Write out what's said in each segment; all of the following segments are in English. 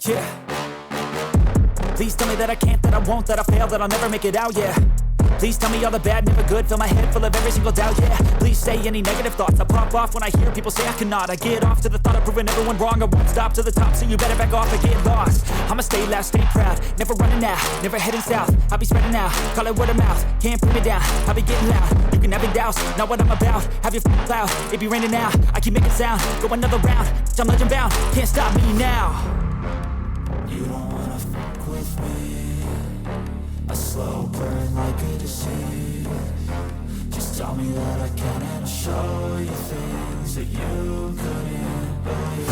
Yeah. Please tell me that I can't, that I won't, that I fail, that I'll never make it out, yeah. Please tell me all the bad, never good, fill my head full of every single doubt, yeah. Please say any negative thoughts, I pop off when I hear people say I cannot. I get off to the thought of proving everyone wrong, I won't stop to the top, so you better back off and get lost. I'ma stay loud, stay proud, never running out, never heading south. I'll be spreading out, call it word of mouth, can't put me down, I'll be getting loud. You can have your doubts, not what I'm about, have your cloud, it be raining now. I keep making sound, go another round, I'm legend bound, can't stop me now. You don't wanna fuck with me, a slow burn like a disease. Just tell me that I can and I'll show you things that you couldn't believe.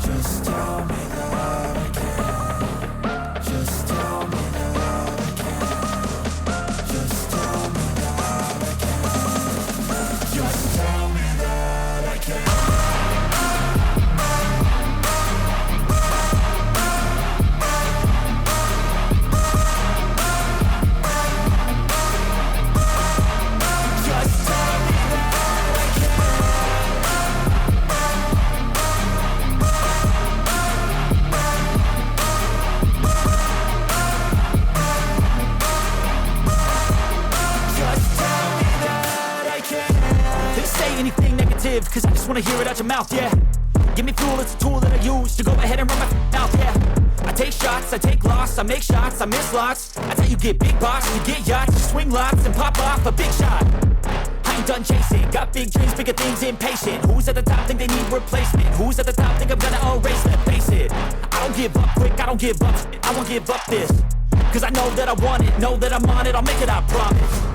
Just tell me that I can. Just tell me that I can. Just tell me that I can. Just tell me that I can. Anything negative, cause I just wanna hear it out your mouth, yeah. Give me fuel, it's a tool that I use to go ahead and run my mouth, yeah. I take shots, I take loss, I make shots, I miss lots. That's how you get big box, you get yachts, you swing lots and pop off a big shot. I ain't done chasing, got big dreams, bigger things, impatient. Who's at the top think they need replacement? Who's at the top think I'm gonna erase, let's face it. I don't give up quick, I don't give up, I won't give up this. Cause I know that I want it, know that I'm on it, I'll make it, I promise.